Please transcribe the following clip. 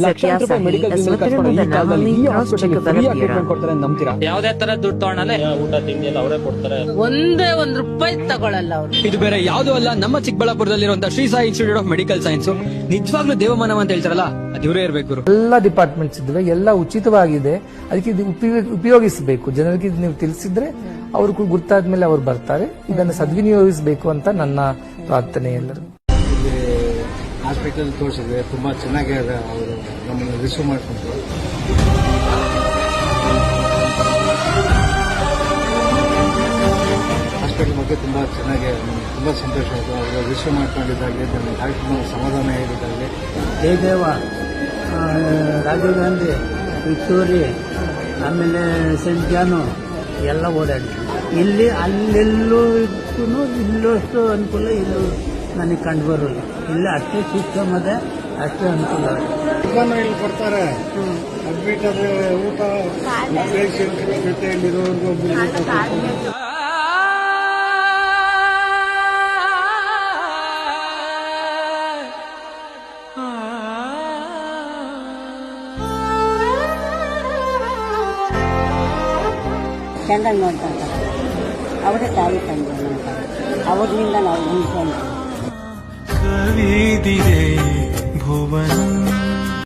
ಲಕ್ಷಾಂತರ ರೂಪಾಯಿ medical bill ಕಟ್ಕೊಂಡು ಈ ಕಾಲದಲ್ಲಿ ಈ ಹಾಸ್ಪಿಟಲ್ ಟ್ರೀಟ್ಮೆಂಟ್ ಕೊಡ್ತಾರೆ ಅಂತ ನಂಬ್ತೀರಾ? ಯಾವ್ದೇ ತರ ದುಡ್ಡು ತಗೊಳಲ್ಲ, ಊಟ ತಿಂಡಿ ಎಲ್ಲ ಅವರೇ ಕೊಡ್ತಾರೆ. ಒಂದ್ ರೂಪಾಯಿ ತಗೊಳಲ್ಲ ಅವ್ರು. ಇದು ಬೇರೆ ಯಾವ್ದು ಅಲ್ಲ, ನಮ್ಮ ಚಿಕ್ಕಬಳ್ಳಾಪುರದಲ್ಲಿರುವಂತಹ Shri Sai institute of medical science. ನಿಜವಾಗ್ಲೂ ದೇವಮಾನವ ಅಂತ ಹೇಳ್ತಾರಲ್ಲ, ಅದು ಇವರೇ ಇರಬೇಕು. ಎಲ್ಲ ಡಿಪಾರ್ಟ್ಮೆಂಟ್ಸ್ ಇದ್ವೆ, ಎಲ್ಲ ಉಚಿತವಾಗಿದೆ. ಅದಕ್ಕೆ ಇದು ಉಪಯೋಗಿಸಬೇಕು. ಜನರಿಗೆ ನೀವು ತಿಳಿಸಿದ್ರೆ ಅವ್ರು ಗುರ್ತಾದ್ಮೇಲೆ ಅವ್ರು ಬರ್ತಾರೆ. ಇದನ್ನು ಸದ್ವಿನಿಯೋಗಿಸಬೇಕು ಅಂತ ನನ್ನ ಪ್ರಾರ್ಥನೆ. ಎಲ್ಲರೂ ಹಾಸ್ಪಿಟಲ್ ತೋರಿಸಿದ್ರೆ ತುಂಬಾ ಚೆನ್ನಾಗಿ ಅವರು ನಮ್ಮನ್ನು ರಿಸೀವ್ ಮಾಡಿಕೊಂಡ್ರು. ಹಾಸ್ಪಿಟಲ್ ಬಗ್ಗೆ ತುಂಬಾ ಚೆನ್ನಾಗಿ ತುಂಬಾ ಸಂತೋಷ ಆಯಿತು. ಅವರು ರಿಸೀವ್ ಮಾಡ್ಕೊಂಡಿದ್ದಾಗಲಿ, ನನ್ನ ಡಾಕ್ಟರ್ ಸಮಾಧಾನ ಹೇಳಿದ್ದಾಗಲಿ. ಜಯದೇವ, ರಾಜೀವ್ ಗಾಂಧಿ, ವಿಕ್ಟೋರಿ, ಆಮೇಲೆ ಸೆಂಟ್ ಜಾನು ಎಲ್ಲ ಓಡಾಡಿ ಇಲ್ಲಿ ಅಲ್ಲೆಲ್ಲೂ ಇಟ್ಟು ಇಲ್ಲಷ್ಟು ಅನುಕೂಲ ಇಲ್ಲೂ ನನಗೆ ಕಂಡು ಬರೋಲ್ಲ. ಇಲ್ಲಿ ಅಷ್ಟೇ ಸಿಸ್ಟಮ್ ಅದೇ, ಅಷ್ಟೇ ಅನುಕೂಲ. ಇಲ್ಲಿ ಕೊಡ್ತಾರೆ ಅಡ್ಮಿಟ್ ಆದರೆ ಊಟ ಪೇಷಂಟ್ ಜೊತೆಯಲ್ಲಿರೋರ್ಗೂ ಚೆನ್ನಾಗಿ ನೋಡ್ತಾರೆ. ಅವರೇ ತಾಯಿ ತಂದೆ ಅವ್ರಿಂದ ನಾವು ಉಂಟು ಕವಿದಿದೆ ಭುವನ